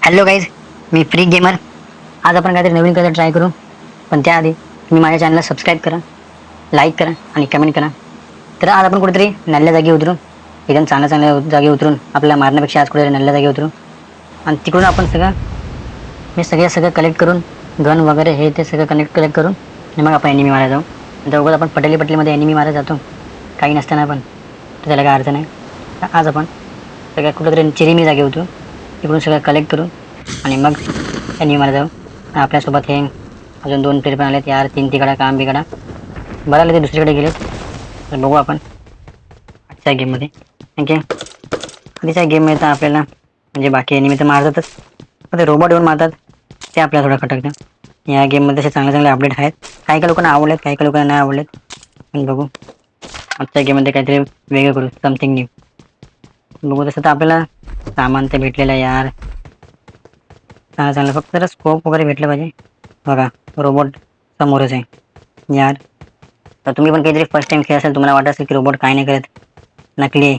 Hello guys, मी free gamer. आज आपण काहीतरी नवीन करायला ट्राय करू. पण त्याआधी तुम्ही माझ्या चॅनलला सबस्क्राईब करा, लाईक करा आणि कमेंट करा. तर आज आपण कुठेतरी नल्ल्या जागी उतरू. एकदम चांगल्या चांगल्या जागी उतरून आपल्याला मारण्यापेक्षा आज कुठेतरी नल्ल्या जागी उतरू. आणि तिकडून आपण सगळं कलेक्ट करून गन वगैरे हे ते सगळं कलेक्ट करून आणि मग आपण एनिमी मारायला जाऊ. दोघं आपण पटेलीमध्ये एनिमी मारायला जातो, काही नसताना पण. तर त्याला काय अर्थ नाही. तर आज आपण सगळ्या कुठेतरी चिरीमी जागी उतरू, तिकडून सगळं कलेक्ट करू आणि मग एनिमी मारायला जाऊ. आपल्यासोबत हे अजून 2 प्लेयर पण आलेत यार. 3 तिकडा काम बिकडा बरं आले, ते दुसरीकडे गेलेत. तर बघू आपण आजच्या गेममध्ये. थँक्यू. आधीच्या गेम तर आपल्याला म्हणजे बाकी एनिमी तर मारतातच, पण ते रोबोट येऊन मारतात, ते आपल्याला थोडं खटकतं. या गेममध्ये असे चांगले चांगले अपडेट आहेत. काही काही लोकांना आवडलेत, काही काही लोकांना नाही आवडलेत. पण बघू आजच्या गेममध्ये काहीतरी वेगळं करू, समथिंग न्यू. बघू. तसं तर आपल्याला सामान ते भेटलेलं आहे यार, चांगलं चांगलं. फक्त जरा स्कोप वगैरे भेटलं पाहिजे. बघा, रोबोट समोरच आहे यार. तर तुम्ही पण काहीतरी फर्स्ट टाइम खेळ असेल, तुम्हाला वाटत असेल की रोबोट काय नाही करत, नकली आहे.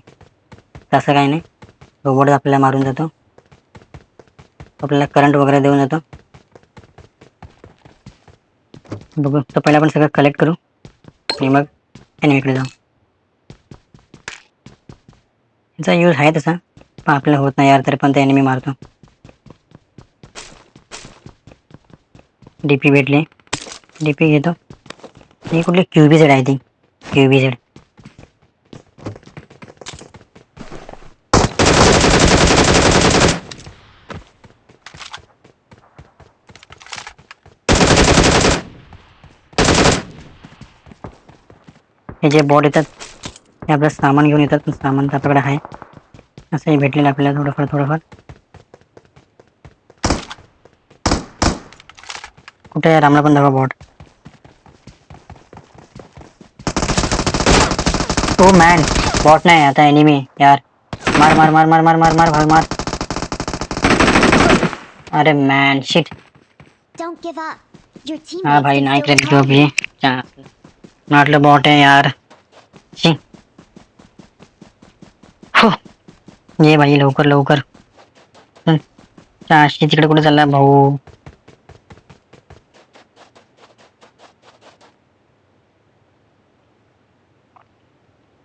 तसं काही नाही, रोबोट आपल्याला मारून जातो, आपल्याला करंट वगैरे देऊन जातो. बघू. तर पहिला आपण सगळं कलेक्ट करू आणि मग एनिमीकडे जाऊ. याचा यूज आहे तसा, पण आपल्याला होत नाही यार, तरी पण ते एनिमी मारतो. डीपी भेटली, डीपी घेतो. ही कुठली QBZ आहे ती, QBZ. हे जे बॉट येतात ते आपलं सामान घेऊन येतात, पण सामान तर आपल्याकडे आहे. असंही भेटलेलं आपल्याला थोडंफार. कुठे आहे रामला पण दाखवा बॉट. ओ मॅन, बॉट नाही आता एनिमी यार. मार मार मार मार मार मार मार भाई मार. अरे man, shit. Don't give up. Your हाँ teammates भाई, can नाही still केलं revive अभी. you. नाटलं बॉट आहे यार. शी. हो, ये भाई लवकर लवकर. चाशी तिकडे कुठे चालला भाऊ?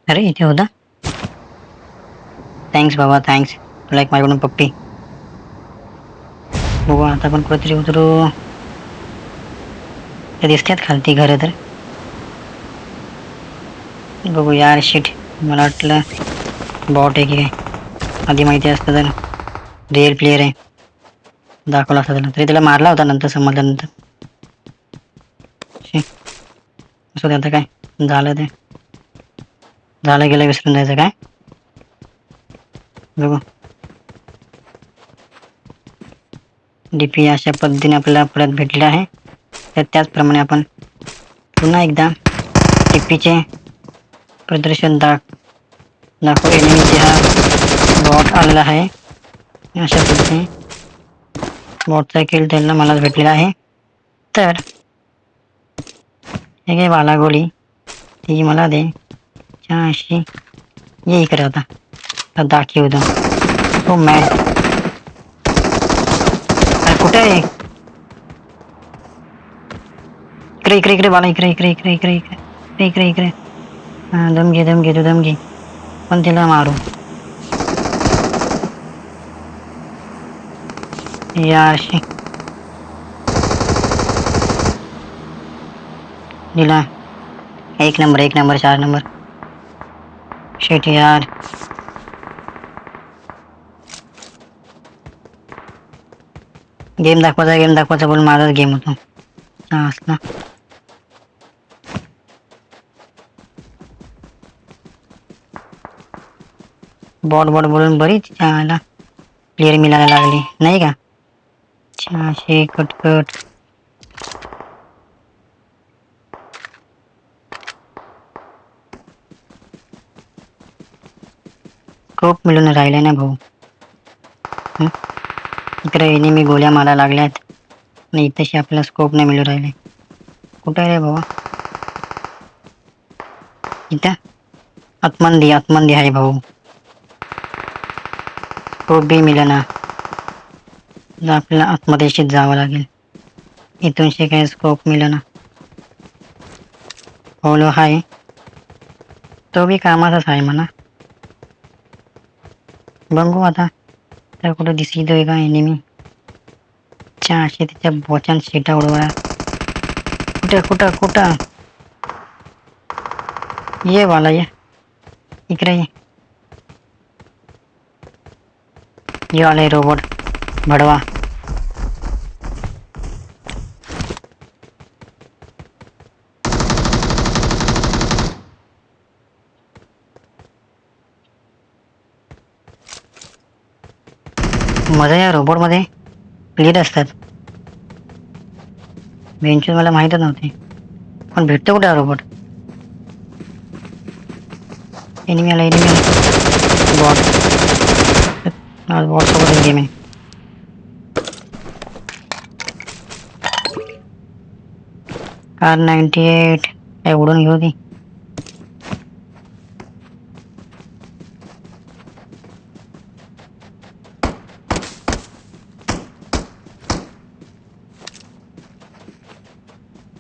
अरे इथे होता. थँक्स बाबा, थँक्स. तुला एक माझ्याकडून पप्पी. बघू आता आपण कुठेतरी उतरू. ते दिसतात खालती घर तर. बघू यार, शिट. मला वाटलं बॉट आहे की काय. आधी माहिती असतं तर रिअल प्लेयर आहे दाखवला असता त्याला. तरी त्याला मारला होता नंतर, समजल्यानंतर. असं ते आता काय झालं, ते झालं गेलं, विसरून जायचं काय. बघू. डीपी अशा पद्धतीने आपल्याला परत भेटलेला आहे. तर त्याचप्रमाणे आपण पुन्हा एकदा डीपीचे प्रदर्शन दाखवू. एनिमीचे हा बॉट आलेला आहे. अशा पद्धतीने बॉटचा किल त्यांना मलाच भेटलेला आहे. तर हे काय वाला गोळी, ती मला दे. अशी ये इकडे आता दाखवतो. हो मॅन, अरे कुठे आहे? इकडे इकडे इकडे वाला, इकडे इकडे इकडे इकडे इकडे इकडे इकडे. हा, दम घे तू दम घे. पण तिला मारू याशी. दिला. 1 नंबर 1 नंबर 4 नंबर. शेट यार. गेम दाखवायचा बोल, माझाच गेम होतो. असला बॉट बोलून बरीच चांगला प्लेयर मिळायला लागली नाही का. असे कटकट. खूप मिळून राहिले ना भाऊ. इकडे एनिमी गोळ्या मारायला लागल्यात आणि इथेशी आपल्याला स्कोप नाही मिळू राहिले. कुठे आहे रे भावा? इथं आतमंदी आहे भाऊ. स्कोप बी मिळेना. तर आपल्याला आतमध्येशीच जावं लागेल. इथूनशी काही स्कोप मिळेना. होलो हाय, तो बी कामाचाच आहे म्हणा. बघू आता तर कुठं दिसतोय का एनिमी. असे त्याच्या बोचान शिटा उडवा. कुठं कुठं कुठं ये वाला ये इकडे ये आलाय रोबोट भडवा. मजा या रोबोट मध्ये क्लिअर असतात. बेंचेस मला माहीतच नव्हते. पण भेटतो कुठे रोबोट. एनिमी आला एनिमी आला. बॉट सोबत गेम आहे. कार 98 काय उडून घेऊ ती.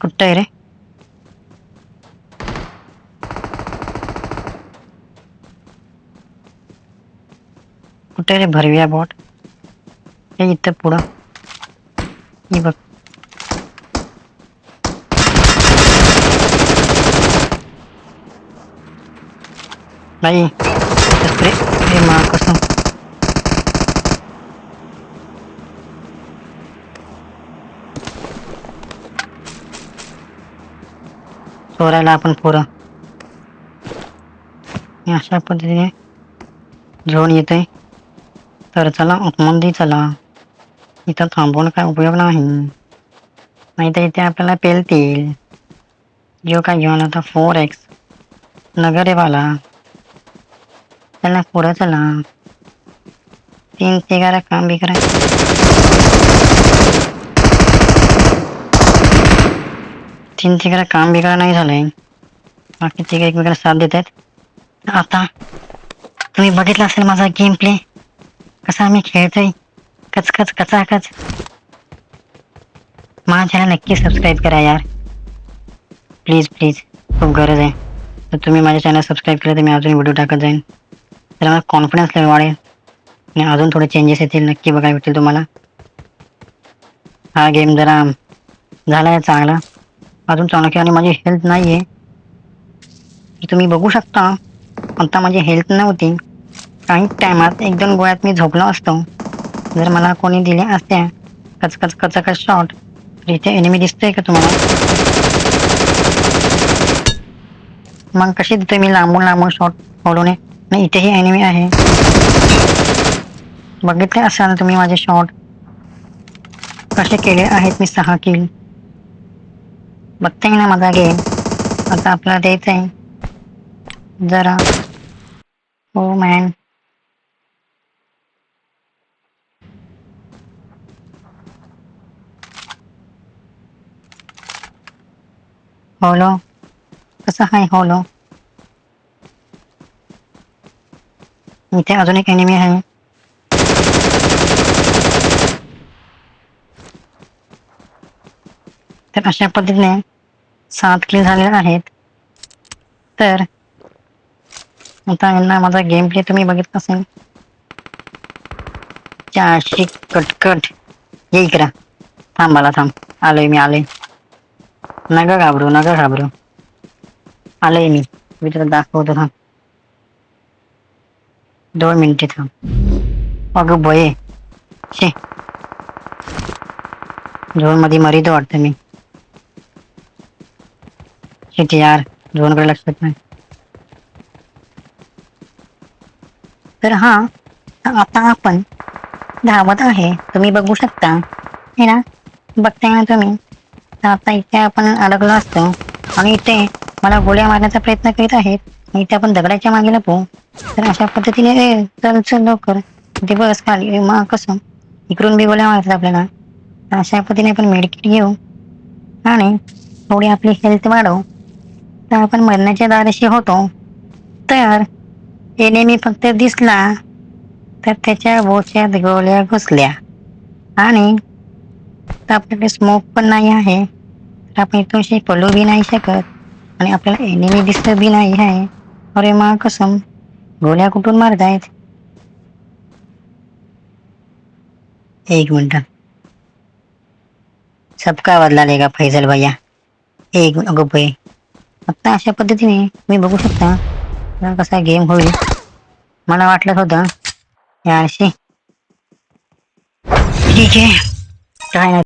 कुठं आहे रे. कुठे रे भरव्या बॉट. हे इथं पुढं हे बघ. नाही स्प्रे मा कसं. चोरायला आपण पोरं. अशा पद्धतीने झोन येते. तर चला आतमध्ये चला. इथं थांबवून काय उपयोग नाही तर इथे आपल्याला पेलतील. जो काय घेऊन आता 4x नगरेवाला. चला पुढं चला. 3 ते 11 काम बी करा. 3 ते 11 काम बी करा नाही झालंय. बाकी ते एकमेकांना साथ देत आहेत. आता तुम्ही बघितलं असेल माझा गेम प्ले कसा मी खेळतोय. कचकच कचाकच. माझ्या चॅनल नक्की सबस्क्राईब करा यार. प्लीज प्लीज खूप गरज आहे. तर तुम्ही माझ्या चॅनल सबस्क्राईब केलं तर मी अजून व्हिडिओ टाकत जाईन. तर मला कॉन्फिडन्स लेवल वाढेल आणि अजून थोडे चेंजेस येतील. नक्की बघायला भेटेल तुम्हाला. हा गेम जरा झाला आहे चांगला. अजून चाणक्य आणि माझी हेल्थ नाही आहे. तुम्ही बघू शकता आता माझी हेल्थ नव्हती. काही टायमात 1-2 गोळ्यात मी झोपलो असतो. जर मला कोणी दिले असत्या कचकच कचकच शॉट. तर इथे एनिमी दिसतोय का तुम्हाला. मग कशी देतोय मी लांबून लांबून शॉट फोडून. आणि इथेही एनिमी आहे. बघितले असाल तुम्ही माझे शॉट कसे केले आहेत मी. 6 किल बघताय ना माझा गेम. आता आपल्याला द्यायचं आहे जरा. हो मॅन. हॉलो कसं आहे हॉलो. इथे अजून एक एनिमी आहे. तर अशा पद्धतीने 7 किल झालेले आहेत. तर आता यांना माझा गेम प्ले तुम्ही बघितला असेल. 400 कटकट. ये इकडं. थांब मला थांब. आलोय मी आलोय. नका घाबरू नका घाबरू. आलोय मी तुला दाखवतो थांब. 2 मिनिटे थांब. अगं बये शे. झोन मध्ये मरीतो वाटतं मी. शिट यार झोनकडे लक्षात नाही. तर हा आता आपण धावत आहे. तुम्ही बघू शकता हे ना. बघताय ना तुम्ही. तर आता इथे आपण अडकलो असतो आणि इथे मला गोळ्या मारण्याचा प्रयत्न करीत आहेत. इथे आपण दगडाच्या मागे लपू. तर अशा पद्धतीने चल चल लवकर इथे बस खाली. मग कसं इकडून बी गोळ्या मारतात आपल्याला. तर अशा पद्धतीने आपण मेडिकेट घेऊ आणि थोडी आपली हेल्थ वाढवू. तर आपण मरण्याच्या दाराशी होतो. तर एनिमी फक्त दिसला तर त्याच्या बोच्यात गोळ्या घुसल्या. आणि तर आपल्याकडे स्मोक पण नाही आहे, तर आपण इथूनशी पळू बी नाही शकत आणि आपल्याला एनिमी दिसत बी नाही आहे. अरे मा कसम, गोळ्या कुठून मारतायत? एक मिनिट, सबका बदला लेगा फैजल भैया. एक अगो भाई, आता अशा पद्धतीने मी बघू शकता कसा गेम होईल. मला वाटलं होतं याशी ठीक आहे, काय नाही.